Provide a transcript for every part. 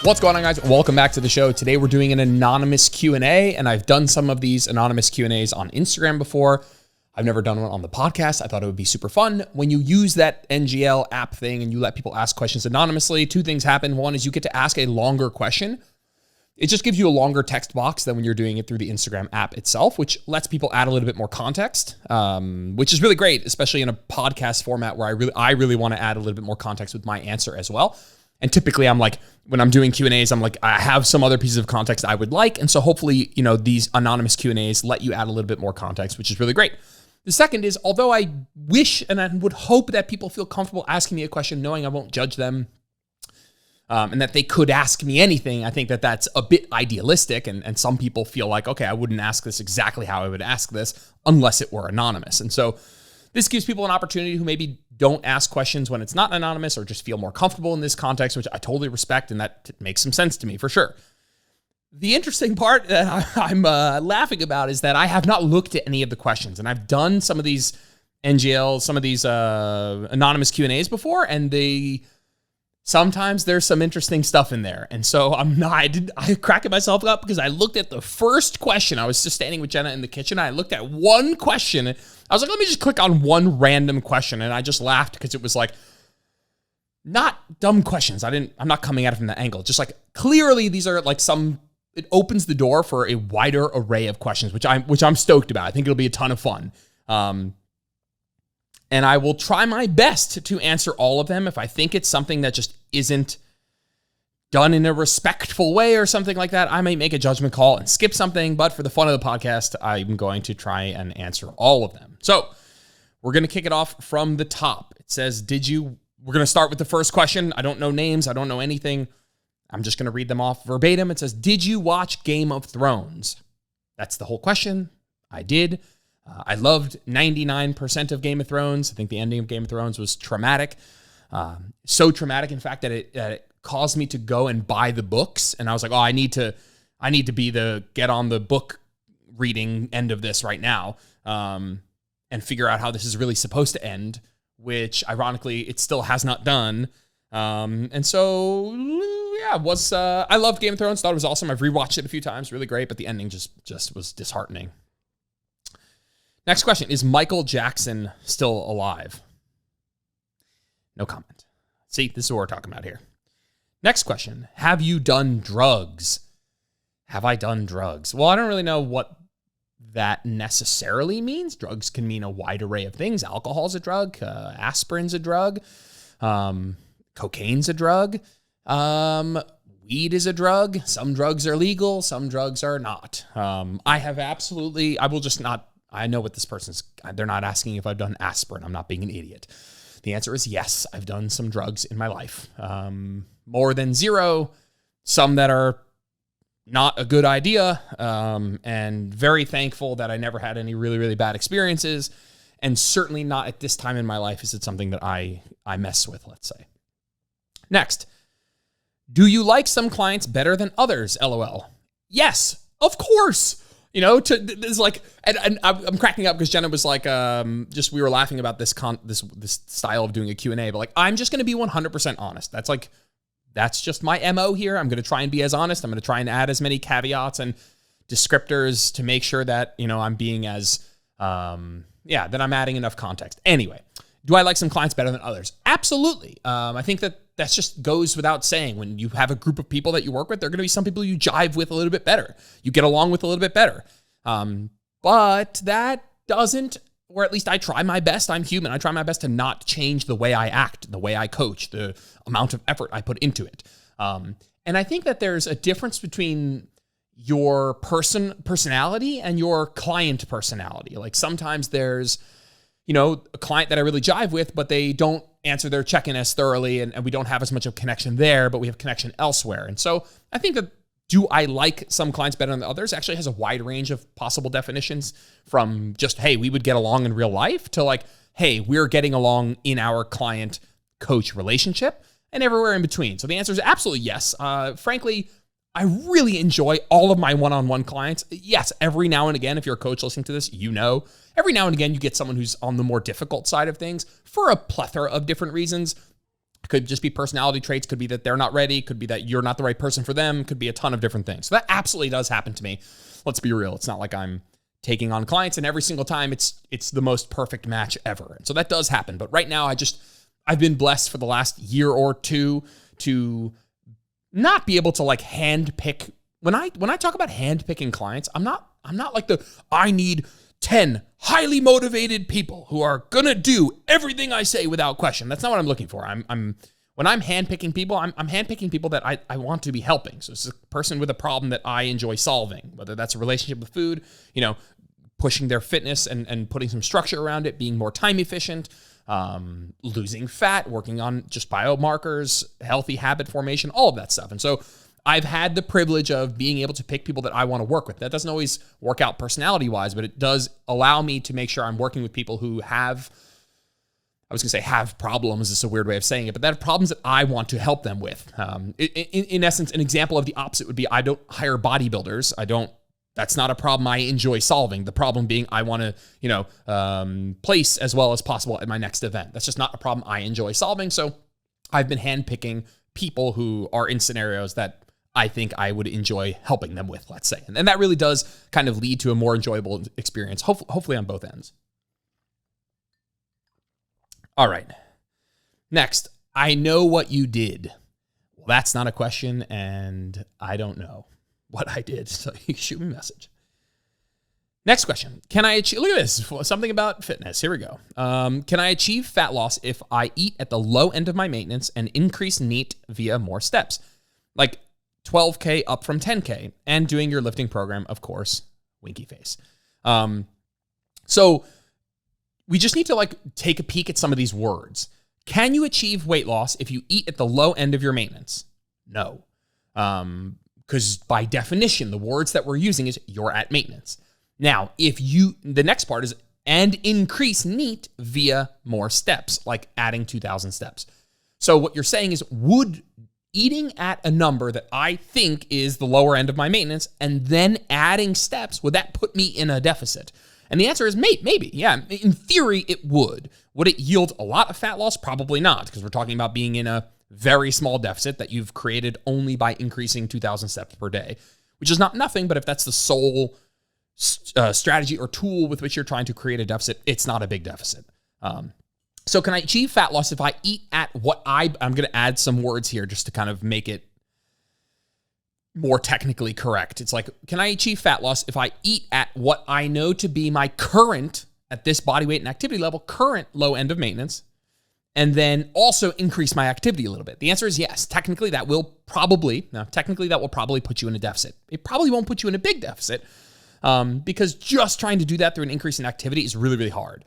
What's going on, guys? Welcome back to the show. Today we're doing an anonymous Q&A, and I've done some of these anonymous Q&As on Instagram before. I've never done one on the podcast. I thought it would be super fun. When you use that NGL app thing and you let people ask questions anonymously, two things happen. One is you get to ask a longer question. It just gives you a longer text box than when you're doing it through the Instagram app itself, which lets people add a little bit more context, which is really great, especially in a podcast format where I really want to add a little bit more context with my answer as well. And typically I'm like, when I'm doing Q&As, I'm like, I have some other pieces of context I would like. And so hopefully, these anonymous Q&As let you add a little bit more context, which is really great. The second is, although I wish and I would hope that people feel comfortable asking me a question, knowing I won't judge them, and that they could ask me anything, I think that that's a bit idealistic. And some people feel like, okay, I wouldn't ask this exactly how I would ask this unless it were anonymous. And so this gives people an opportunity who maybe don't ask questions when it's not anonymous or just feel more comfortable in this context, which I totally respect, and that makes some sense to me for sure. The interesting part that I'm laughing about is that I have not looked at any of the questions, and I've done some of these NGLs, some of these anonymous Q&As before, and sometimes there's some interesting stuff in there. And so I cracking myself up because I looked at the first question. I was just standing with Jenna in the kitchen. I looked at one question. I was like, let me just click on one random question. And I just laughed because it was like, not dumb questions. I'm not coming at it from that angle. Just like, clearly these are like it opens the door for a wider array of questions, which I'm stoked about. I think it'll be a ton of fun. And I will try my best to answer all of them. If I think it's something that just isn't done in a respectful way or something like that, I might make a judgment call and skip something. But for the fun of the podcast, I'm going to try and answer all of them. So we're going to kick it off from the top. It says, we're going to start with the first question. I don't know names. I don't know anything. I'm just going to read them off verbatim. It says, did you watch Game of Thrones? That's the whole question. I did. I loved 99% of Game of Thrones. I think the ending of Game of Thrones was traumatic. So traumatic, in fact, that it caused me to go and buy the books. And I was like, I need to get on the book reading end of this right now, and figure out how this is really supposed to end, which ironically it still has not done. And so, yeah, I loved Game of Thrones. Thought it was awesome. I've rewatched it a few times. Really great. But the ending just was disheartening. Next question, is Michael Jackson still alive? No comment. See, this is what we're talking about here. Next question, have you done drugs? Have I done drugs? Well, I don't really know what that necessarily means. Drugs can mean a wide array of things. Alcohol's a drug. Aspirin's a drug. Cocaine's a drug. Weed is a drug. Some drugs are legal. Some drugs are not. I know what this person's, they're not asking if I've done aspirin. I'm not being an idiot. The answer is yes, I've done some drugs in my life. More than zero, some that are not a good idea, and very thankful that I never had any really, really bad experiences, and certainly not at this time in my life is it something that I mess with, let's say. Next, do you like some clients better than others, LOL? Yes, of course. This like, and I'm cracking up because Jenna was like, we were laughing about this style of doing a Q&A, but like, I'm just going to be 100% honest. That's just my MO here. I'm going to try and be as honest. I'm going to try and add as many caveats and descriptors to make sure that, I'm being as, that I'm adding enough context. Anyway, do I like some clients better than others? Absolutely. I think that just goes without saying. When you have a group of people that you work with, there are going to be some people you jive with a little bit better. You get along with a little bit better. But that doesn't, or at least I try my best. I'm human. I try my best to not change the way I act, the way I coach, the amount of effort I put into it. And I think that there's a difference between your personality and your client personality. Like sometimes there's, a client that I really jive with, but they don't answer their check-in as thoroughly, and we don't have as much of a connection there, but we have connection elsewhere. And so I think that, do I like some clients better than others, actually has a wide range of possible definitions, from just, hey, we would get along in real life, to like, hey, we're getting along in our client-coach relationship, and everywhere in between. So the answer is absolutely yes. Frankly, I really enjoy all of my one-on-one clients. Yes, every now and again, if you're a coach listening to this, every now and again you get someone who's on the more difficult side of things for a plethora of different reasons. Could just be personality traits. Could be that they're not ready. Could be that you're not the right person for them. Could be a ton of different things. So that absolutely does happen to me. Let's be real. It's not like I'm taking on clients and every single time it's the most perfect match ever. And so that does happen. But right now I've been blessed for the last year or two to not be able to like hand pick. When I talk about hand picking clients, I'm not like I need 10 highly motivated people who are gonna do everything I say without question. That's not what I'm looking for. When I'm handpicking people, I'm handpicking people that I want to be helping. So it's a person with a problem that I enjoy solving, whether that's a relationship with food, pushing their fitness and putting some structure around it, being more time efficient, losing fat, working on just biomarkers, healthy habit formation, all of that stuff. And so I've had the privilege of being able to pick people that I want to work with. That doesn't always work out personality-wise, but it does allow me to make sure I'm working with people who have problems. It's a weird way of saying it, but that have problems that I want to help them with. In essence, an example of the opposite would be I don't hire bodybuilders. That's not a problem I enjoy solving. The problem being I want to, place as well as possible at my next event. That's just not a problem I enjoy solving. So I've been handpicking people who are in scenarios that I think I would enjoy helping them with, let's say. And that really does kind of lead to a more enjoyable experience, hopefully on both ends. All right. Next, I know what you did. Well, that's not a question, and I don't know what I did, so you can shoot me a message. Next question. Can I achieve, look at this, something about fitness. Here we go. Can I achieve fat loss if I eat at the low end of my maintenance and increase NEAT via more steps? Like 12K up from 10K and doing your lifting program, of course, winky face. So we just need to take a peek at some of these words. Can you achieve weight loss if you eat at the low end of your maintenance? No. Because by definition, the words that we're using is you're at maintenance. Now, the next part is, and increase NEAT via more steps, like adding 2,000 steps. So what you're saying is, would eating at a number that I think is the lower end of my maintenance and then adding steps, would that put me in a deficit? And the answer is maybe. Yeah, in theory, it would. Would it yield a lot of fat loss? Probably not, because we're talking about being in a very small deficit that you've created only by increasing 2,000 steps per day, which is not nothing, but if that's the sole strategy or tool with which you're trying to create a deficit, it's not a big deficit. So can I achieve fat loss if I eat at what I'm going to add some words here just to kind of make it more technically correct. It's like, can I achieve fat loss if I eat at what I know to be my current, at this body weight and activity level, current low end of maintenance, and then also increase my activity a little bit? The answer is yes. Technically, that will probably put you in a deficit. It probably won't put you in a big deficit because just trying to do that through an increase in activity is really, really hard.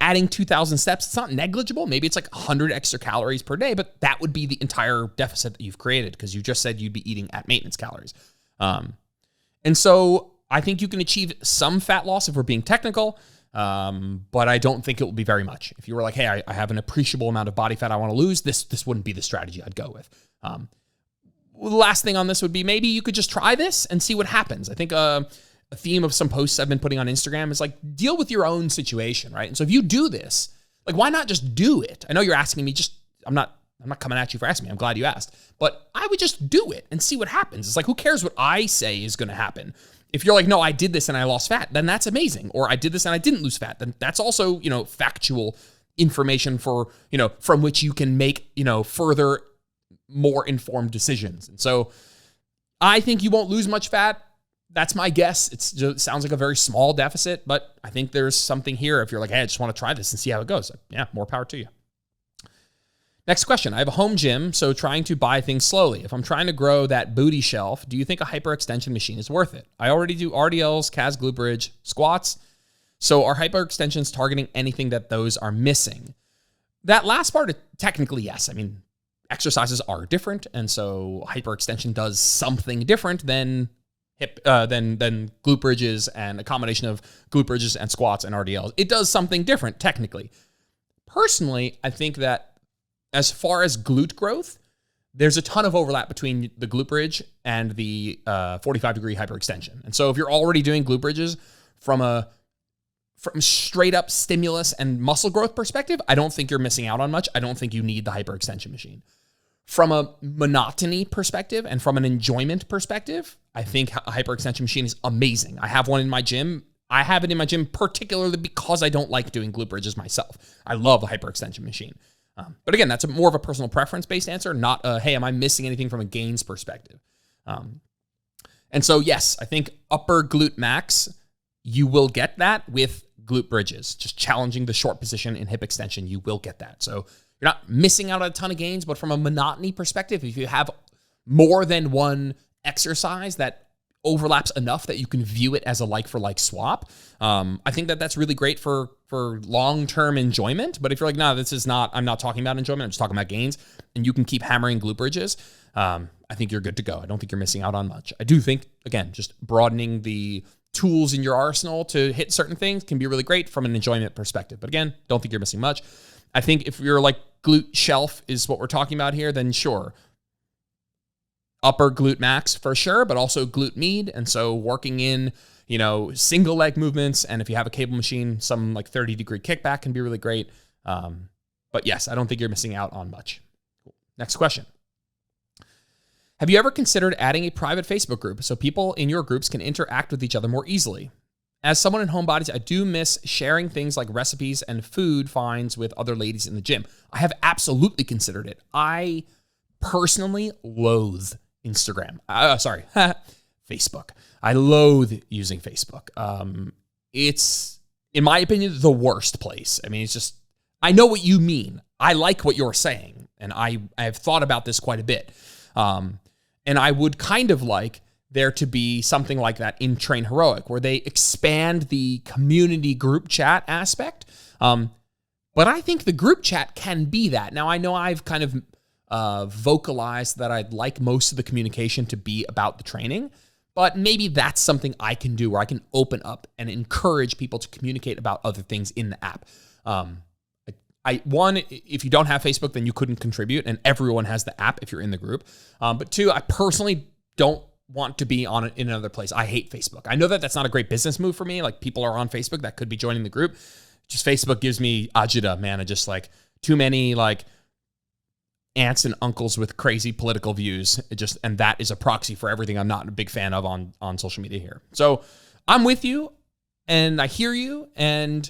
Adding 2,000 steps, it's not negligible. Maybe it's like 100 extra calories per day, but that would be the entire deficit that you've created because you just said you'd be eating at maintenance calories. And so I think you can achieve some fat loss if we're being technical, but I don't think it will be very much. If you were like, hey, I have an appreciable amount of body fat I want to lose, this wouldn't be the strategy I'd go with. The last thing on this would be maybe you could just try this and see what happens. I think a theme of some posts I've been putting on Instagram is like, deal with your own situation, right? And so if you do this, like, why not just do it? I know you're asking me, I'm not coming at you for asking me. I'm glad you asked, but I would just do it and see what happens. It's like, who cares what I say is going to happen? If you're like, no, I did this and I lost fat, then that's amazing. Or I did this and I didn't lose fat, then that's also, factual information for, from which you can make, further, more informed decisions. And so I think you won't lose much fat. That's my guess. It sounds like a very small deficit, but I think there's something here. If you're like, hey, I just want to try this and see how it goes. Yeah, more power to you. Next question. I have a home gym, so trying to buy things slowly. If I'm trying to grow that booty shelf, do you think a hyperextension machine is worth it? I already do RDLs, calves, glute bridge, squats. So are hyperextensions targeting anything that those are missing? That last part, technically, yes. I mean, exercises are different, and so hyperextension does something different than glute bridges and a combination of glute bridges and squats and RDLs. It does something different technically. Personally, I think that as far as glute growth, there's a ton of overlap between the glute bridge and the 45-degree hyperextension. And so if you're already doing glute bridges from a from straight up stimulus and muscle growth perspective, I don't think you're missing out on much. I don't think you need the hyperextension machine. From a monotony perspective and from an enjoyment perspective, I think a hyperextension machine is amazing. I have one in my gym. I have it in my gym particularly because I don't like doing glute bridges myself. I love the hyperextension machine. But again, that's more of a personal preference-based answer, not a, hey, am I missing anything from a gains perspective? And so, yes, I think upper glute max, you will get that with glute bridges. Just challenging the short position in hip extension, you will get that. So you're not missing out on a ton of gains, but from a monotony perspective, if you have more than one exercise that overlaps enough that you can view it as a like-for-like swap, I think that that's really great for long-term enjoyment. But if you're like, no, this is not, I'm not talking about enjoyment, I'm just talking about gains, and you can keep hammering glute bridges, I think you're good to go. I don't think you're missing out on much. I do think, again, just broadening the tools in your arsenal to hit certain things can be really great from an enjoyment perspective. But again, don't think you're missing much. I think if you're like glute shelf is what we're talking about here, then sure. Upper glute max for sure, but also glute med. And so working in, single leg movements. And if you have a cable machine, some like 30-degree kickback can be really great. But yes, I don't think you're missing out on much. Cool. Next question. Have you ever considered adding a private Facebook group so people in your groups can interact with each other more easily? As someone in Homebodies, I do miss sharing things like recipes and food finds with other ladies in the gym. I have absolutely considered it. I personally loathe Instagram. Facebook. I loathe using Facebook. It's, in my opinion, the worst place. I mean, it's just, I know what you mean. I like what you're saying, and I have thought about this quite a bit. And I would kind of like there to be something like that in Train Heroic, where they expand the community group chat aspect. But I think the group chat can be that. Now, I know I've kind of vocalized that I'd like most of the communication to be about the training, but maybe that's something I can do where I can open up and encourage people to communicate about other things in the app. One, if you don't have Facebook, then you couldn't contribute, and everyone has the app if you're in the group. But two, I personally don't want to be in another place. I hate Facebook. I know that that's not a great business move for me. Like, people are on Facebook that could be joining the group. Just Facebook gives me agita, man. I just like too many like aunts and uncles with crazy political views. And that is a proxy for everything I'm not a big fan of on social media here. So I'm with you, and I hear you, and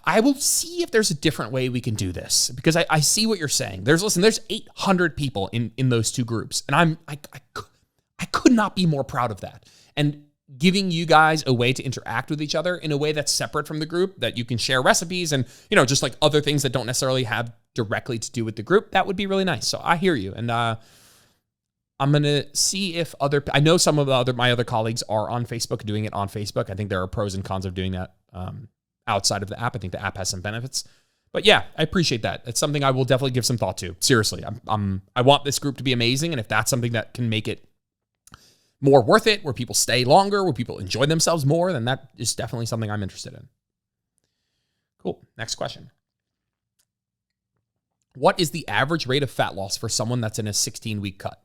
I will see if there's a different way we can do this, because I see what you're saying. There's 800 people in those two groups, and I could not be more proud of that. And giving you guys a way to interact with each other in a way that's separate from the group, that you can share recipes and, just like other things that don't necessarily have directly to do with the group, that would be really nice. So I hear you. And I'm going to see if I know some of my other colleagues are on Facebook, doing it on Facebook. I think there are pros and cons of doing that outside of the app. I think the app has some benefits. But yeah, I appreciate that. It's something I will definitely give some thought to. Seriously, I want this group to be amazing. And if that's something that can make it more worth it, where people stay longer, where people enjoy themselves more, then that is definitely something I'm interested in. Cool. Next question. What is the average rate of fat loss for someone that's in a 16-week cut?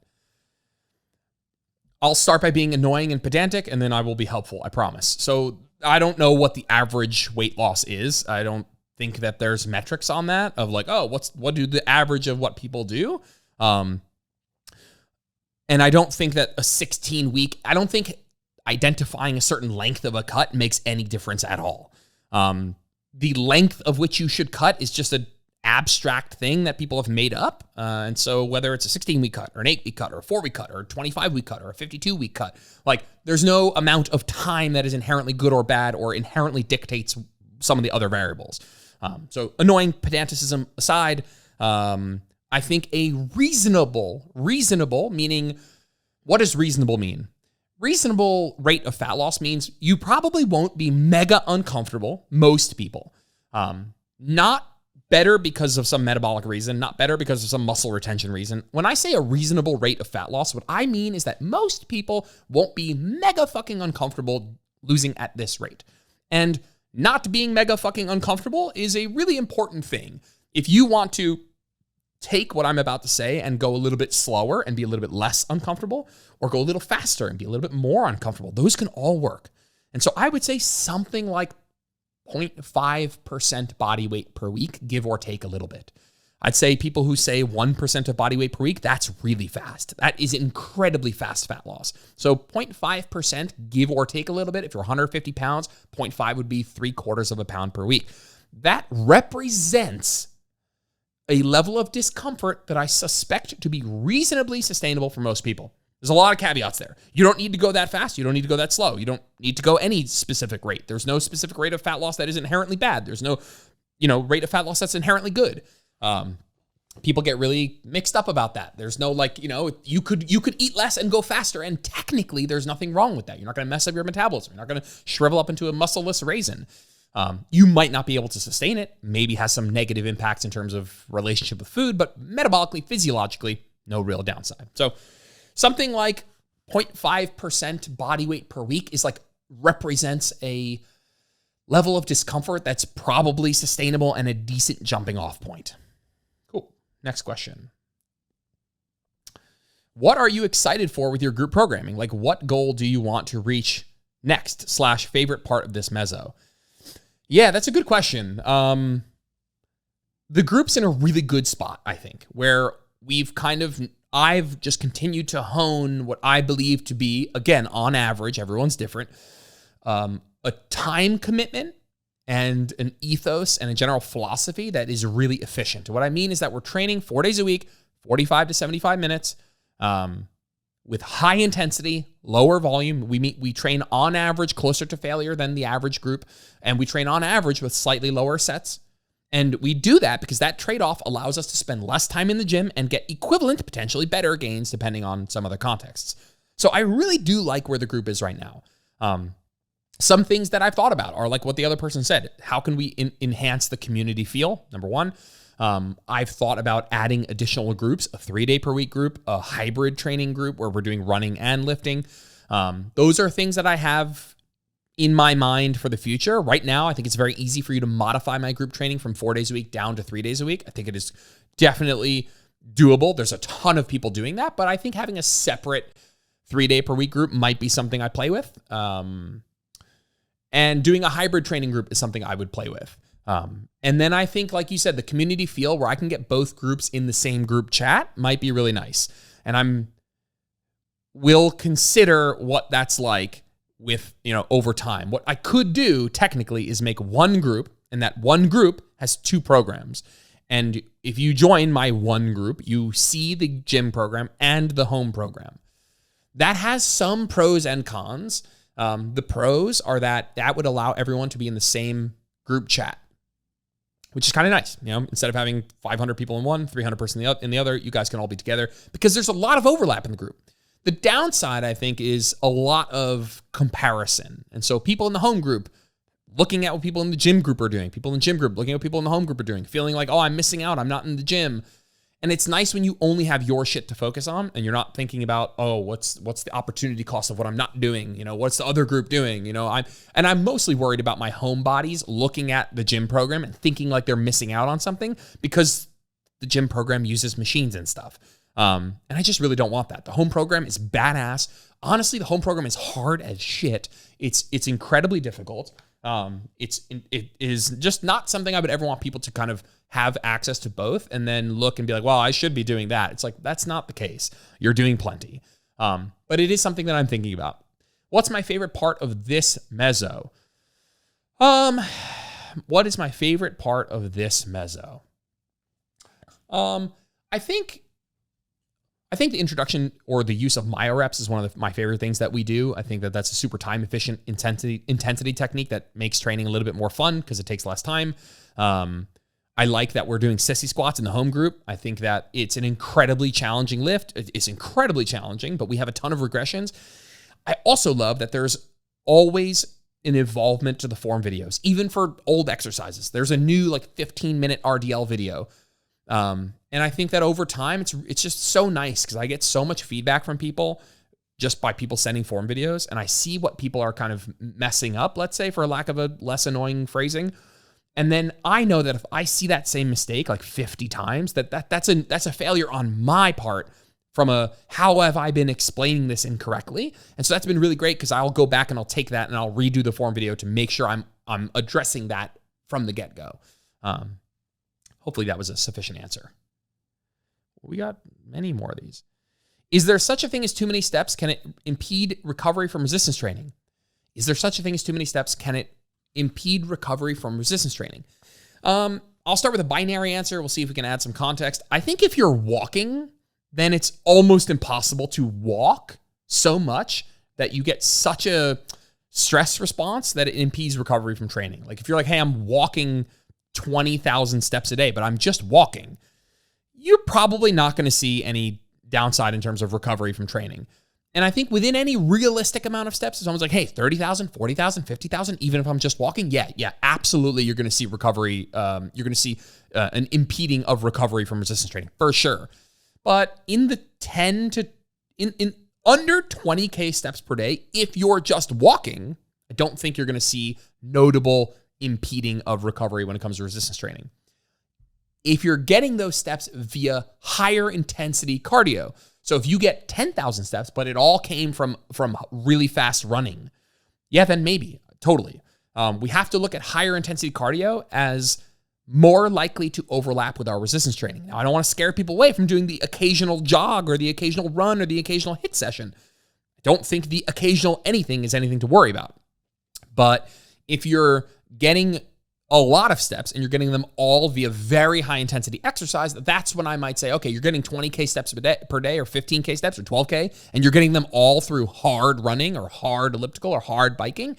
I'll start by being annoying and pedantic, and then I will be helpful, I promise. So I don't know what the average weight loss is. I don't think that there's metrics on that of like, oh, what do the average of what people do? And I don't think that a 16-week, I don't think identifying a certain length of a cut makes any difference at all. The length of which you should cut is just an abstract thing that people have made up. And so whether it's a 16-week cut or an 8-week cut or a 4-week cut or a 25-week cut or a 52-week cut, like there's no amount of time that is inherently good or bad or inherently dictates some of the other variables. So annoying pedanticism aside, I think a reasonable, meaning, what does reasonable mean? Reasonable rate of fat loss means you probably won't be mega uncomfortable, most people. Not better because of some metabolic reason, not better because of some muscle retention reason. When I say a reasonable rate of fat loss, what I mean is that most people won't be mega fucking uncomfortable losing at this rate. And not being mega fucking uncomfortable is a really important thing. If you want to take what I'm about to say and go a little bit slower and be a little bit less uncomfortable, or go a little faster and be a little bit more uncomfortable, those can all work. And so I would say something like 0.5% body weight per week, give or take a little bit. I'd say people who say 1% of body weight per week, that's really fast. That is incredibly fast fat loss. So 0.5%, give or take a little bit. If you're 150 pounds, 0.5 would be 3/4 of a pound per week. That represents a level of discomfort that I suspect to be reasonably sustainable for most people. There's a lot of caveats there. You don't need to go that fast. You don't need to go that slow. You don't need to go any specific rate. There's no specific rate of fat loss that is inherently bad. There's no, rate of fat loss that's inherently good. People get really mixed up about that. There's no you could eat less and go faster, and technically there's nothing wrong with that. You're not going to mess up your metabolism. You're not going to shrivel up into a muscleless raisin. You might not be able to sustain it. Maybe has some negative impacts in terms of relationship with food, but metabolically, physiologically, no real downside. So something like 0.5% body weight per week is represents a level of discomfort that's probably sustainable and a decent jumping off point. Cool. Next question. What are you excited for with your group programming? What goal do you want to reach next / favorite part of this meso? Yeah, that's a good question. The group's in a really good spot, I think, where I've just continued to hone what I believe to be, again, on average, everyone's different, a time commitment and an ethos and a general philosophy that is really efficient. What I mean is that we're training 4 days a week, 45 to 75 minutes, with high intensity, lower volume. We train on average closer to failure than the average group, and we train on average with slightly lower sets. And we do that because that trade-off allows us to spend less time in the gym and get equivalent, potentially better gains depending on some other contexts. So I really do like where the group is right now. Some things that I've thought about are like what the other person said. How can we enhance the community feel? Number one. I've thought about adding additional groups, a 3-day per week group, a hybrid training group where we're doing running and lifting. Those are things that I have in my mind for the future. Right now, I think it's very easy for you to modify my group training from 4 days a week down to 3 days a week. I think it is definitely doable. There's a ton of people doing that, but I think having a separate 3-day per week group might be something I play with. And doing a hybrid training group is something I would play with. And then I think, like you said, the community feel where I can get both groups in the same group chat might be really nice. And will consider what that's like with, over time. What I could do technically is make one group, and that one group has 2 programs. And if you join my one group, you see the gym program and the home program. That has some pros and cons. The pros are that would allow everyone to be in the same group chat, which is kind of nice. Instead of having 500 people in one, 300 person in the other, you guys can all be together because there's a lot of overlap in the group. The downside, I think, is a lot of comparison. And so people in the home group looking at what people in the gym group are doing, people in the gym group looking at what people in the home group are doing, feeling like, oh, I'm missing out, I'm not in the gym. And it's nice when you only have your shit to focus on and you're not thinking about, oh, what's the opportunity cost of what I'm not doing? What's the other group doing? I'm mostly worried about my home bodies looking at the gym program and thinking like they're missing out on something because the gym program uses machines and stuff. And I just really don't want that. The home program is badass. Honestly, the home program is hard as shit. It's incredibly difficult. It is just not something I would ever want people to kind of have access to both and then look and be like, well, I should be doing that. It's like, that's not the case. You're doing plenty. But it is something that I'm thinking about. What's my favorite part of this meso? What is my favorite part of this meso? I think the introduction or the use of myoreps is one of my favorite things that we do. I think that that's a super time efficient intensity technique that makes training a little bit more fun because it takes less time. I like that we're doing sissy squats in the home group. I think that it's an incredibly challenging lift. It's incredibly challenging, but we have a ton of regressions. I also love that there's always an involvement to the form videos, even for old exercises. There's a new 15-minute RDL video. And I think that over time, it's just so nice because I get so much feedback from people just by people sending form videos. And I see what people are kind of messing up, let's say, for lack of a less annoying phrasing. And then I know that if I see that same mistake 50 times, that's a failure on my part from a how have I been explaining this incorrectly. And so that's been really great because I'll go back and I'll take that and I'll redo the form video to make sure I'm addressing that from the get-go. Hopefully that was a sufficient answer. We got many more of these. Is there such a thing as too many steps? Can it impede recovery from resistance training? Is there such a thing as too many steps? Can it impede recovery from resistance training? I'll start with a binary answer. We'll see if we can add some context. I think if you're walking, then it's almost impossible to walk so much that you get such a stress response that it impedes recovery from training. Like if you're like, hey, I'm walking 20,000 steps a day, but I'm just walking, you're probably not going to see any downside in terms of recovery from training. And I think within any realistic amount of steps, if someone's like, hey, 30,000, 40,000, 50,000, even if I'm just walking, yeah, absolutely. You're going to see recovery. You're going to see an impeding of recovery from resistance training for sure. But in the 10 to in under 20K steps per day, if you're just walking, I don't think you're going to see notable impeding of recovery when it comes to resistance training. If you're getting those steps via higher intensity cardio, so if you get 10,000 steps, but it all came from really fast running, yeah, then maybe, totally. We have to look at higher intensity cardio as more likely to overlap with our resistance training. Now, I don't want to scare people away from doing the occasional jog or the occasional run or the occasional HIIT session. I don't think the occasional anything is anything to worry about. But if you're getting a lot of steps and you're getting them all via very high intensity exercise, that's when I might say, okay, you're getting 20K steps per day or 15K steps or 12K, and you're getting them all through hard running or hard elliptical or hard biking.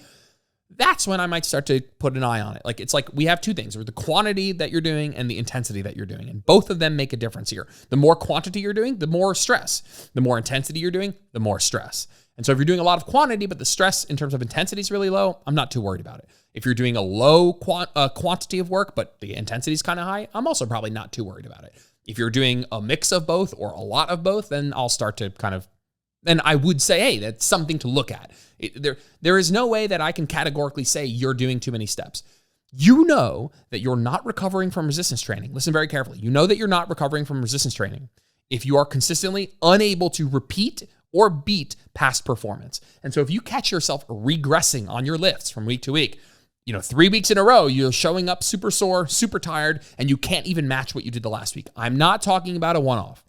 That's when I might start to put an eye on it. Like, it's like we have two things, or the quantity that you're doing and the intensity that you're doing. And both of them make a difference here. The more quantity you're doing, the more stress. The more intensity you're doing, the more stress. And so if you're doing a lot of quantity, but the stress in terms of intensity is really low, I'm not too worried about it. If you're doing a low quantity of work, but the intensity is kind of high, I'm also probably not too worried about it. If you're doing a mix of both or a lot of both, then I'll start to then I would say, hey, that's something to look at. There is no way that I can categorically say you're doing too many steps. You know that you're not recovering from resistance training. Listen very carefully. You know that you're not recovering from resistance training if you are consistently unable to repeat or beat past performance. And so if you catch yourself regressing on your lifts from week to week, 3 weeks in a row, you're showing up super sore, super tired, and you can't even match what you did the last week. I'm not talking about a one-off.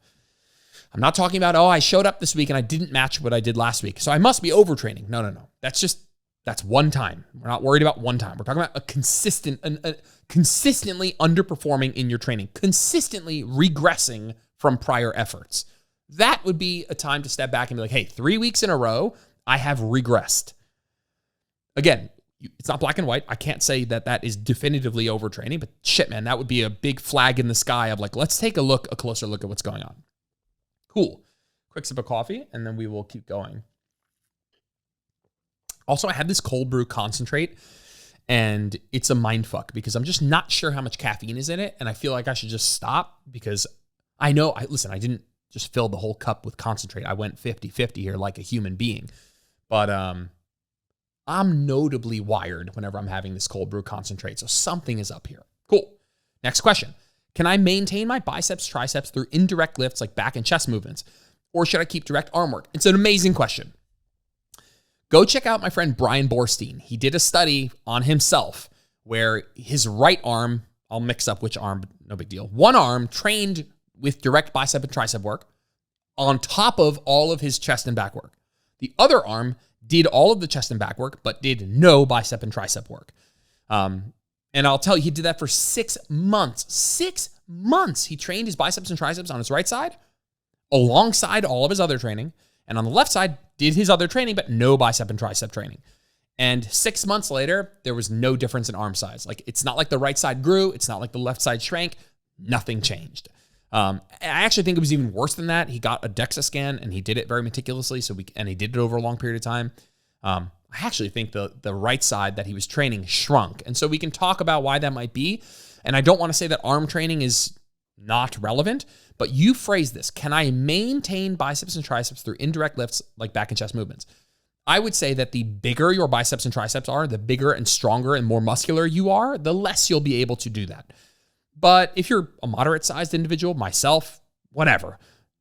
I'm not talking about, I showed up this week and I didn't match what I did last week, so I must be overtraining. No. That's one time. We're not worried about one time. We're talking about consistently underperforming in your training, consistently regressing from prior efforts. That would be a time to step back and be like, hey, 3 weeks in a row, I have regressed. Again, it's not black and white. I can't say that is definitively overtraining, but shit, man, that would be a big flag in the sky of like, let's take a closer look at what's going on. Cool. Quick sip of coffee, and then we will keep going. Also, I had this cold brew concentrate, and it's a mindfuck because I'm just not sure how much caffeine is in it, and I feel like I should just stop because I know, I didn't just fill the whole cup with concentrate. I went 50-50 here like a human being. But I'm notably wired whenever I'm having this cold brew concentrate, so something is up here. Cool. Next question. Can I maintain my biceps, triceps through indirect lifts like back and chest movements? Or should I keep direct arm work? It's an amazing question. Go check out my friend Brian Borstein. He did a study on himself where his right arm, I'll mix up which arm, but no big deal. One arm trained with direct bicep and tricep work on top of all of his chest and back work. The other arm did all of the chest and back work, but did no bicep and tricep work. And I'll tell you, he did that for 6 months. 6 months. He trained his biceps and triceps on his right side alongside all of his other training. And on the left side, did his other training, but no bicep and tricep training. And 6 months later, there was no difference in arm size. Like, it's not like the right side grew. It's not like the left side shrank. Nothing changed. I actually think it was even worse than that. He got a DEXA scan and he did it very meticulously. And he did it over a long period of time. I actually think the right side that he was training shrunk. And so we can talk about why that might be. And I don't want to say that arm training is not relevant, but you phrase this. Can I maintain biceps and triceps through indirect lifts like back and chest movements? I would say that the bigger your biceps and triceps are, the bigger and stronger and more muscular you are, the less you'll be able to do that. But if you're a moderate sized individual, myself, whatever,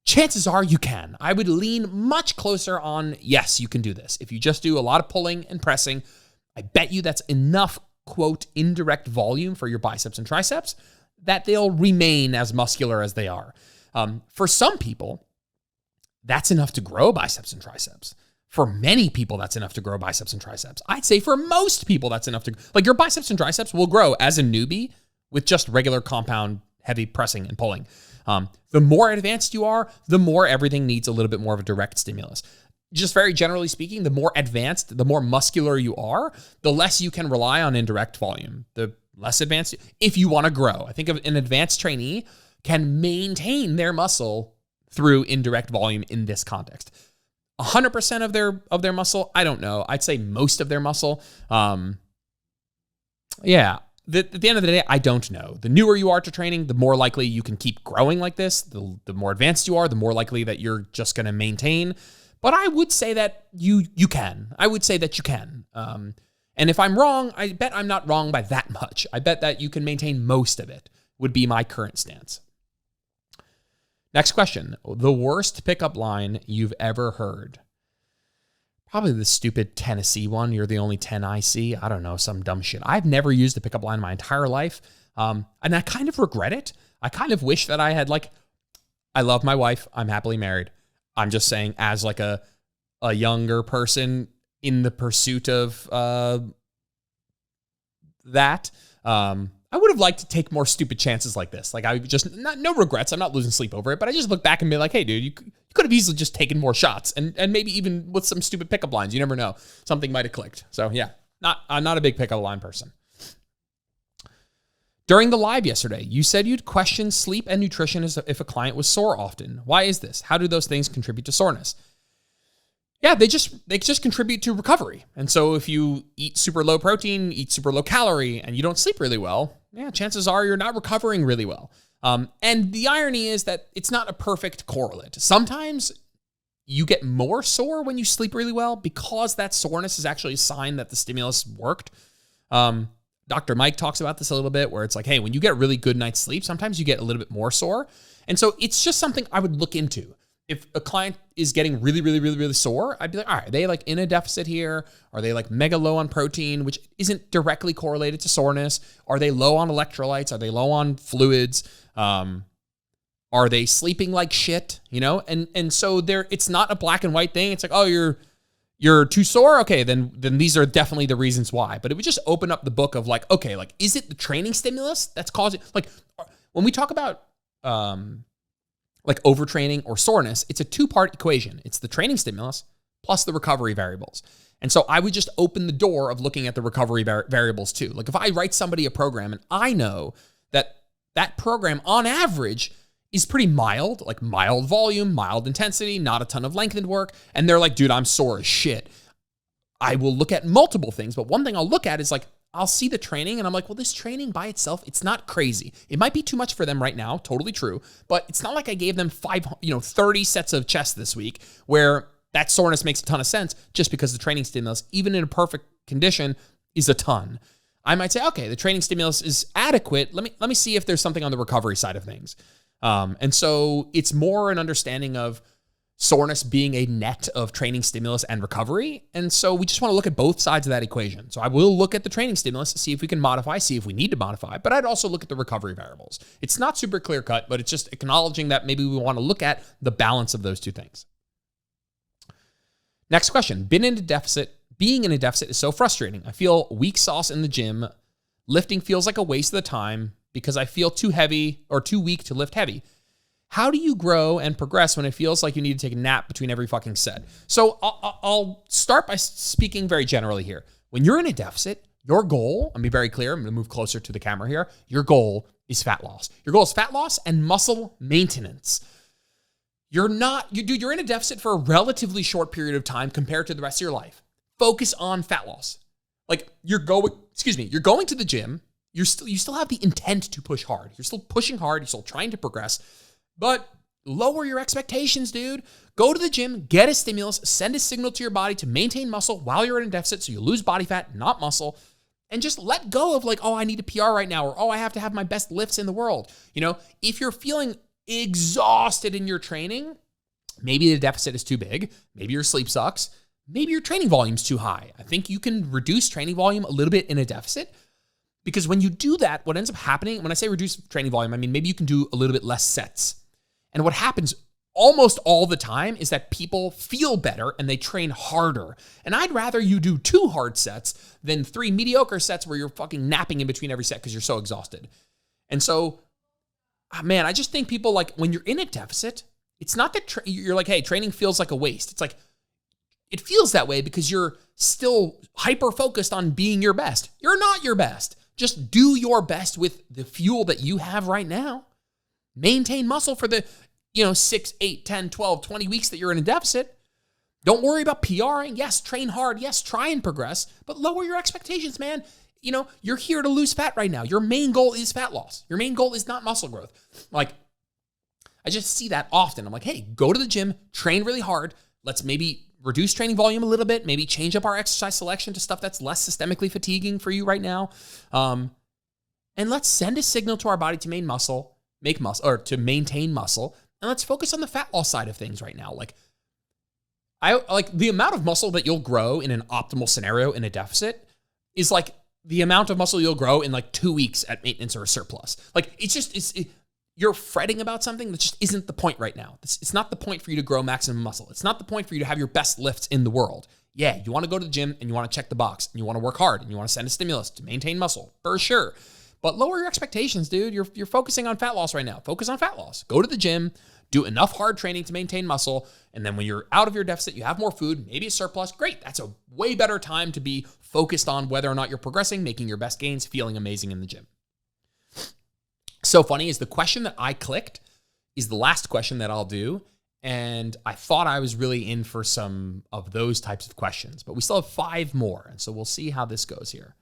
chances are you can. I would lean much closer on, yes, you can do this. If you just do a lot of pulling and pressing, I bet you that's enough, quote, indirect volume for your biceps and triceps that they'll remain as muscular as they are. For some people, that's enough to grow biceps and triceps. For many people, that's enough to grow biceps and triceps. I'd say for most people, that's enough to, like, your biceps and triceps will grow as a newbie with just regular compound heavy pressing and pulling. The more advanced you are, the more everything needs a little bit more of a direct stimulus. Just very generally speaking, the more advanced, the more muscular you are, the less you can rely on indirect volume. The less advanced, if you want to grow. I think of an advanced trainee can maintain their muscle through indirect volume in this context. 100% of their muscle, I don't know. I'd say most of their muscle. At the end of the day, I don't know. The newer you are to training, the more likely you can keep growing like this. The more advanced you are, the more likely that you're just going to maintain. But I would say that you can. I would say that you can. And if I'm wrong, I bet I'm not wrong by that much. I bet that you can maintain most of it, would be my current stance. Next question. The worst pickup line you've ever heard? Probably the stupid Tennessee one. You're the only 10 I see. I don't know, some dumb shit. I've never used a pickup line my entire life. And I kind of regret it. I kind of wish that I had, like, I love my wife. I'm happily married. I'm just saying, as like a younger person in the pursuit of that, I would have liked to take more stupid chances like this. Like, I just, no regrets. I'm not losing sleep over it, but I just look back and be like, hey, dude, you could have easily just taken more shots, and maybe even with some stupid pickup lines. You never know. Something might have clicked. So yeah, I'm not a big pickup line person. During the live yesterday, you said you'd question sleep and nutrition as if a client was sore often. Why is this? How do those things contribute to soreness? Yeah, they just contribute to recovery. And so if you eat super low protein, eat super low calorie, and you don't sleep really well, yeah, chances are you're not recovering really well. And the irony is that it's not a perfect correlate. Sometimes you get more sore when you sleep really well because that soreness is actually a sign that the stimulus worked. Dr. Mike talks about this a little bit, where it's like, hey, when you get a really good night's sleep, sometimes you get a little bit more sore. And so it's just something I would look into. If a client is getting really, really, really, really sore, I'd be like, all right, are they like in a deficit here? Are they like mega low on protein, which isn't directly correlated to soreness? Are they low on electrolytes? Are they low on fluids? Are they sleeping like shit? You know? And so it's not a black and white thing. It's like, oh, you're too sore? Okay, then these are definitely the reasons why. But it would just open up the book of like, okay, like, is it the training stimulus that's causing, like, when we talk about like overtraining or soreness, it's a two-part equation. It's the training stimulus plus the recovery variables. And so I would just open the door of looking at the recovery variables too. Like, if I write somebody a program and I know that that program on average is pretty mild, like mild volume, mild intensity, not a ton of lengthened work, and they're like, dude, I'm sore as shit, I will look at multiple things. But one thing I'll look at is like, I'll see the training and I'm like, well, this training by itself, it's not crazy. It might be too much for them right now. Totally true. But it's not like I gave them 30 sets of chest this week where that soreness makes a ton of sense just because the training stimulus, even in a perfect condition, is a ton. I might say, okay, the training stimulus is adequate. Let me see if there's something on the recovery side of things. And so it's more an understanding of soreness being a net of training stimulus and recovery. And so we just want to look at both sides of that equation. So I will look at the training stimulus to see if we can modify, see if we need to modify, but I'd also look at the recovery variables. It's not super clear cut, but it's just acknowledging that maybe we want to look at the balance of those two things. Next question. Being in a deficit is so frustrating. I feel weak sauce in the gym. Lifting feels like a waste of the time because I feel too heavy or too weak to lift heavy. How do you grow and progress when it feels like you need to take a nap between every fucking set? So I'll start by speaking very generally here. When you're in a deficit, your goal, let me be very clear, I'm going to move closer to the camera here. Your goal is fat loss. Your goal is fat loss and muscle maintenance. You're in a deficit for a relatively short period of time compared to the rest of your life. Focus on fat loss. Like, you're going to the gym. You still have the intent to push hard. You're still pushing hard. You're still trying to progress. But lower your expectations, dude. Go to the gym, get a stimulus, send a signal to your body to maintain muscle while you're in a deficit so you lose body fat, not muscle, and just let go of like, oh, I need a PR right now, or oh, I have to have my best lifts in the world. You know, if you're feeling exhausted in your training, Maybe the deficit is too big. Maybe your sleep sucks. Maybe your training volume's too high. I think you can reduce training volume a little bit in a deficit, because when you do that, what ends up happening, when I say reduce training volume, I mean maybe you can do a little bit less sets. And what happens almost all the time is that people feel better and they train harder. And I'd rather you do 2 hard sets than 3 mediocre sets where you're fucking napping in between every set because you're so exhausted. And so, man, I just think people, like, when you're in a deficit, it's not that you're like, hey, training feels like a waste. It's like, it feels that way because you're still hyper-focused on being your best. You're not your best. Just do your best with the fuel that you have right now. Maintain muscle for the 6, 8, 10, 12, 20 weeks that you're in a deficit. Don't worry about PRing. Yes, train hard. Yes, try and progress, but lower your expectations, man. You're here to lose fat right now. Your main goal is fat loss. Your main goal is not muscle growth. Like, I just see that often. I'm like, hey, go to the gym, train really hard. Let's maybe reduce training volume a little bit, maybe change up our exercise selection to stuff that's less systemically fatiguing for you right now. And let's send a signal to our body to maintain muscle, to maintain muscle. And let's focus on the fat loss side of things right now. Like, I like the amount of muscle that you'll grow in an optimal scenario in a deficit is like the amount of muscle you'll grow in like 2 weeks at maintenance or a surplus. Like, you're fretting about something that just isn't the point right now. It's not the point for you to grow maximum muscle. It's not the point for you to have your best lifts in the world. Yeah, you want to go to the gym and you want to check the box and you want to work hard and you want to send a stimulus to maintain muscle, for sure. But lower your expectations, dude. You're focusing on fat loss right now. Focus on fat loss. Go to the gym, do enough hard training to maintain muscle, and then when you're out of your deficit, you have more food, maybe a surplus. Great. That's a way better time to be focused on whether or not you're progressing, making your best gains, feeling amazing in the gym. So funny is the question that I clicked is the last question that I'll do. And I thought I was really in for some of those types of questions, but we still have 5 more. And so we'll see how this goes here.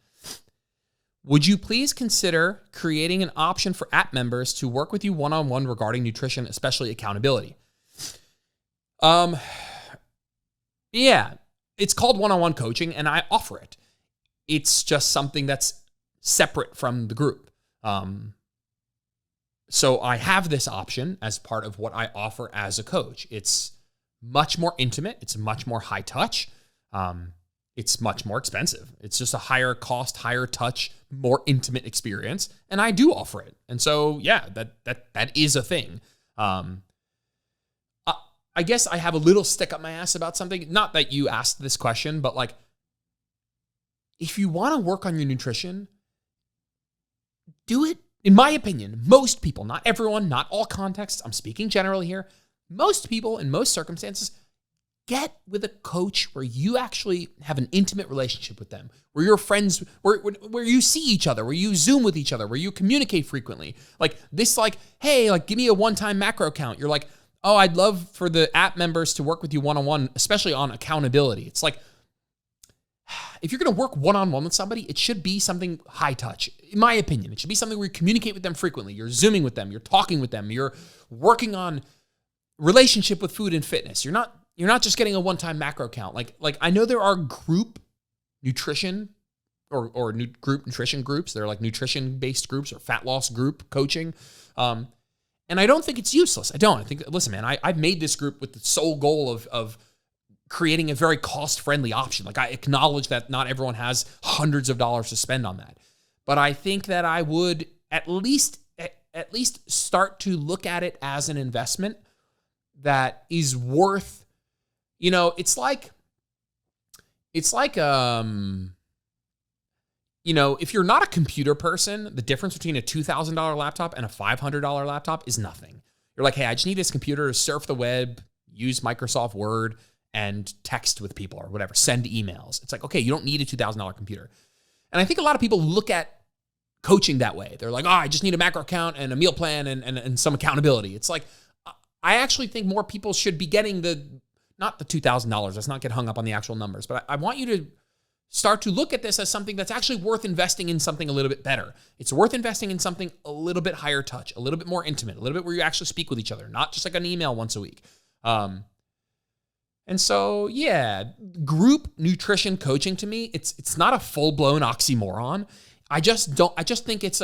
Would you please consider creating an option for app members to work with you one-on-one regarding nutrition, especially accountability? Yeah, it's called one-on-one coaching and I offer it. It's just something that's separate from the group. So I have this option as part of what I offer as a coach. It's much more intimate. It's much more high touch. It's much more expensive. It's just a higher cost, higher touch, more intimate experience. And I do offer it. And so, yeah, that is a thing. I guess I have a little stick up my ass about something. Not that you asked this question, but like, if you want to work on your nutrition, do it. In my opinion, most people, not everyone, not all contexts, I'm speaking generally here, most people in most circumstances get with a coach where you actually have an intimate relationship with them, where you're friends, where you see each other, where you Zoom with each other, where you communicate frequently. Like this, like, hey, like give me a one-time macro count. You're like, oh, I'd love for the app members to work with you one-on-one, especially on accountability. It's like, if you're going to work one-on-one with somebody, it should be something high touch. In my opinion, it should be something where you communicate with them frequently. You're Zooming with them. You're talking with them. You're working on relationship with food and fitness. You're not just getting a one-time macro count. Like I know there are group nutrition or group nutrition groups. They're like nutrition-based groups or fat loss group coaching. And I don't think it's useless. I think, listen, man, I've made this group with the sole goal of creating a very cost-friendly option. Like I acknowledge that not everyone has hundreds of dollars to spend on that. But I think that I would at least start to look at it as an investment that is worth, it's like, if you're not a computer person, the difference between a $2,000 laptop and a $500 laptop is nothing. You're like, hey, I just need this computer to surf the web, use Microsoft Word, and text with people or whatever, send emails. It's like, okay, you don't need a $2,000 computer. And I think a lot of people look at coaching that way. They're like, oh, I just need a macro count and a meal plan and some accountability. It's like, I actually think more people should be getting not the $2,000. Let's not get hung up on the actual numbers, but I want you to start to look at this as something that's actually worth investing in something a little bit better. It's worth investing in something a little bit higher touch, a little bit more intimate, a little bit where you actually speak with each other, not just like an email once a week. And so, yeah, group nutrition coaching to me, it's not a full-blown oxymoron. I just think it's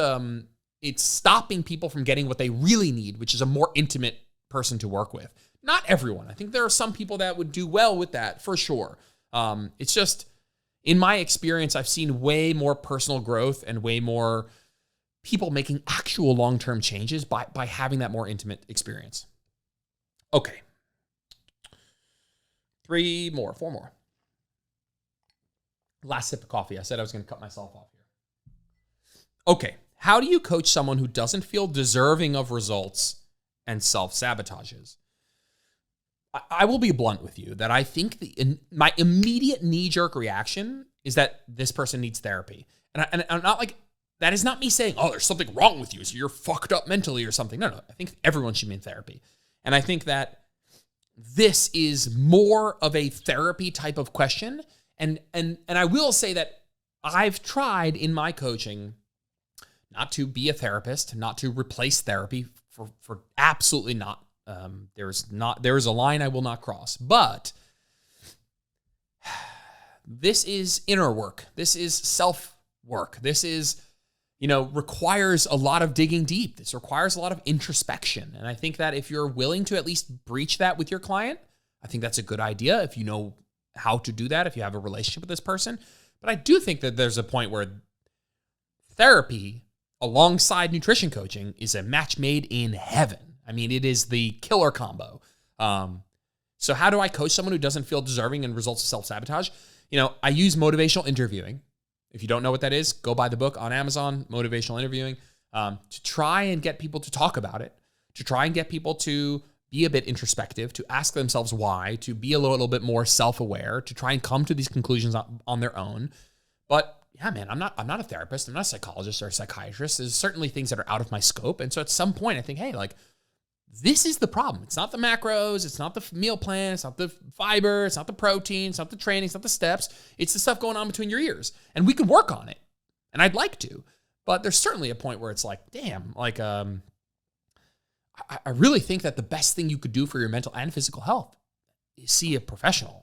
stopping people from getting what they really need, which is a more intimate person to work with. Not everyone. I think there are some people that would do well with that for sure. It's just, in my experience, I've seen way more personal growth and way more people making actual long-term changes by having that more intimate experience. Okay. 4 more. Last sip of coffee. I said I was going to cut myself off here. Okay. How do you coach someone who doesn't feel deserving of results and self-sabotages? I will be blunt with you that I think my immediate knee-jerk reaction is that this person needs therapy. And I'm not like, that is not me saying, oh, there's something wrong with you, so you're fucked up mentally or something. No. I think everyone should be in therapy. And I think that this is more of a therapy type of question. And I will say that I've tried in my coaching not to be a therapist, not to replace therapy for absolutely not. There is a line I will not cross, but this is inner work. This is self work. This is, requires a lot of digging deep. This requires a lot of introspection. And I think that if you're willing to at least breach that with your client, I think that's a good idea if you know how to do that, if you have a relationship with this person. But I do think that there's a point where therapy alongside nutrition coaching is a match made in heaven. I mean, it is the killer combo. So how do I coach someone who doesn't feel deserving and results of self-sabotage? I use motivational interviewing. If you don't know what that is, go buy the book on Amazon, Motivational Interviewing, to try and get people to talk about it, to try and get people to be a bit introspective, to ask themselves why, to be a little bit more self-aware, to try and come to these conclusions on their own. But yeah, man, I'm not a therapist. I'm not a psychologist or a psychiatrist. There's certainly things that are out of my scope. And so at some point I think, hey, this is the problem. It's not the macros. It's not the meal plan. It's not the fiber. It's not the protein. It's not the training. It's not the steps. It's the stuff going on between your ears. And we can work on it. And I'd like to. But there's certainly a point where it's like, damn, I really think that the best thing you could do for your mental and physical health is see a professional.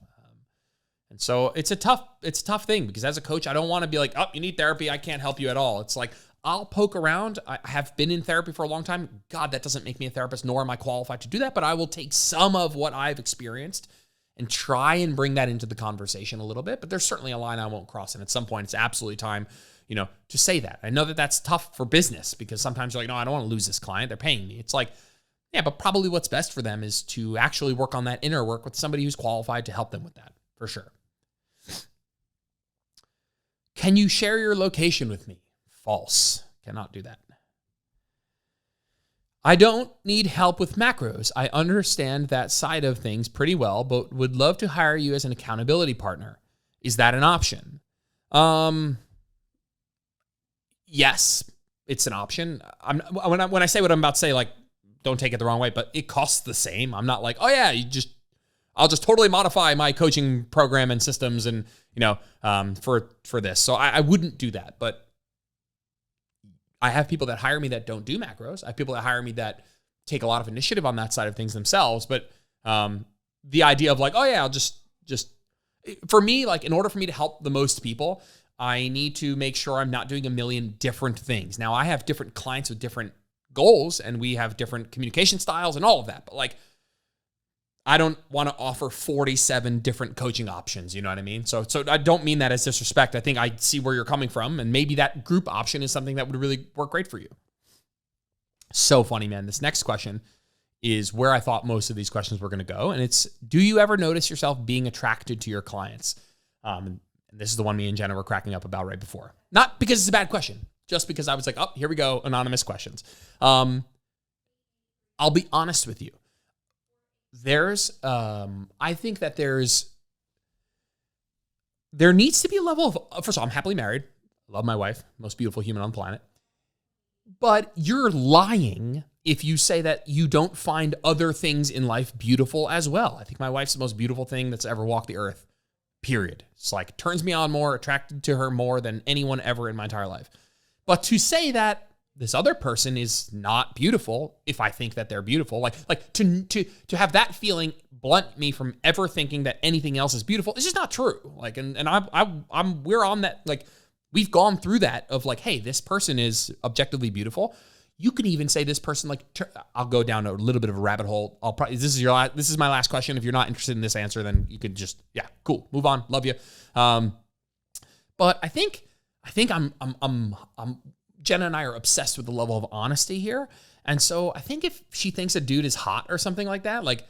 And so it's a tough thing because as a coach, I don't want to be like, oh, you need therapy. I can't help you at all. It's like, I'll poke around. I have been in therapy for a long time. God, that doesn't make me a therapist, nor am I qualified to do that, but I will take some of what I've experienced and try and bring that into the conversation a little bit. But there's certainly a line I won't cross. And at some point, it's absolutely time, to say that. I know that that's tough for business because sometimes you're like, no, I don't want to lose this client. They're paying me. It's like, yeah, but probably what's best for them is to actually work on that inner work with somebody who's qualified to help them with that, for sure. Can you share your location with me? False. Cannot do that. I don't need help with macros. I understand that side of things pretty well, but would love to hire you as an accountability partner. Is that an option? Yes, it's an option. When I say what I'm about to say, don't take it the wrong way, but it costs the same. I'm not like, oh yeah, I'll just totally modify my coaching program and systems and, for this. So I wouldn't do that, but I have people that hire me that don't do macros. I have people that hire me that take a lot of initiative on that side of things themselves. But the idea of I'll just for me, in order for me to help the most people, I need to make sure I'm not doing a million different things. Now, I have different clients with different goals and we have different communication styles and all of that. But I don't want to offer 47 different coaching options. You know what I mean? So I don't mean that as disrespect. I think I see where you're coming from. And maybe that group option is something that would really work great for you. So funny, man. This next question is where I thought most of these questions were going to go. And it's, do you ever notice yourself being attracted to your clients? And this is the one me and Jenna were cracking up about right before. Not because it's a bad question, just because I was like, oh, here we go. Anonymous questions. I'll be honest with you. I think that there needs to be a level of, first of all, I'm happily married. Love my wife, most beautiful human on the planet. But you're lying if you say that you don't find other things in life beautiful as well. I think my wife's the most beautiful thing that's ever walked the earth, period. It's turns me on more, attracted to her more than anyone ever in my entire life. But to say that this other person is not beautiful, if I think that they're beautiful, to have that feeling blunt me from ever thinking that anything else is beautiful, it's just not true. We're on that, we've gone through that of hey, this person is objectively beautiful. You can even say this person, like, I'll go down a little bit of a rabbit hole. This is my last question. If you're not interested in this answer, then you could just, yeah, cool, move on. Love you. But I think I'm Jenna and I are obsessed with the level of honesty here. And so I think if she thinks a dude is hot or something like that, like,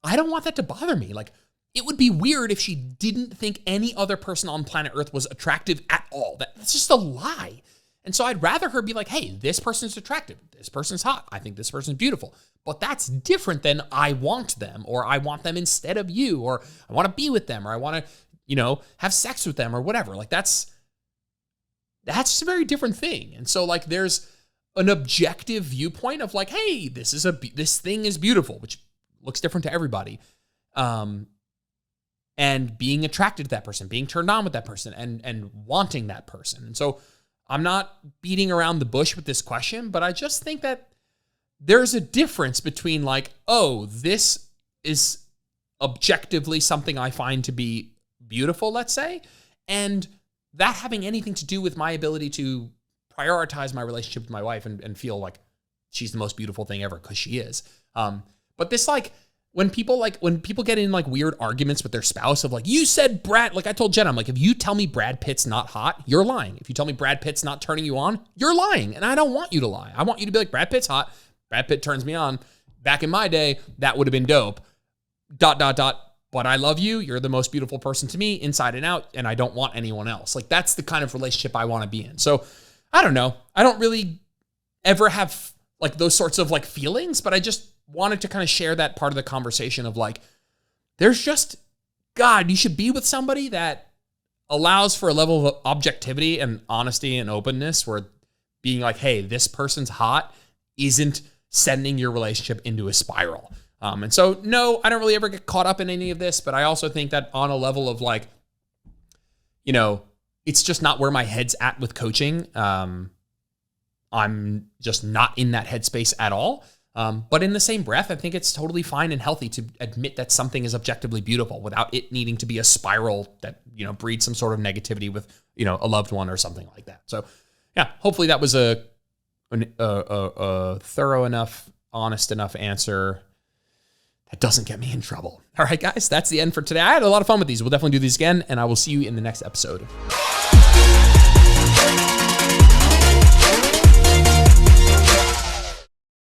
I don't want that to bother me. Like, it would be weird if she didn't think any other person on planet Earth was attractive at all. That's just a lie. And so I'd rather her be like, hey, this person's attractive. This person's hot. I think this person's beautiful. But that's different than I want them, or I want them instead of you, or I want to be with them, or I want to, have sex with them or whatever. Like that's just a very different thing. And so like there's an objective viewpoint of like, hey, this thing is beautiful, which looks different to everybody. And being attracted to that person, being turned on with that person, and wanting that person. And so I'm not beating around the bush with this question, but I just think that there's a difference between like, oh, this is objectively something I find to be beautiful, let's say, and that having anything to do with my ability to prioritize my relationship with my wife and feel like she's the most beautiful thing ever, because she is. But this like, when people get in like weird arguments with their spouse of like, you said Brad, like I told Jen, I'm like, if you tell me Brad Pitt's not hot, you're lying. If you tell me Brad Pitt's not turning you on, you're lying. And I don't want you to lie. I want you to be like, Brad Pitt's hot. Brad Pitt turns me on. Back in my day, that would have been dope. ... But I love you. You're the most beautiful person to me inside and out. And I don't want anyone else. Like that's the kind of relationship I want to be in. So I don't know. I don't really ever have like those sorts of like feelings, but I just wanted to kind of share that part of the conversation of like, there's just, God, you should be with somebody that allows for a level of objectivity and honesty and openness where being like, hey, this person's hot isn't sending your relationship into a spiral. And so, no, I don't really ever get caught up in any of this, but I also think that on a level of like, it's just not where my head's at with coaching. I'm just not in that headspace at all. But in the same breath, I think it's totally fine and healthy to admit that something is objectively beautiful without it needing to be a spiral that, breeds some sort of negativity with, a loved one or something like that. So yeah, hopefully that was a thorough enough, honest enough answer that doesn't get me in trouble. All right, guys, that's the end for today. I had a lot of fun with these. We'll definitely do these again, and I will see you in the next episode.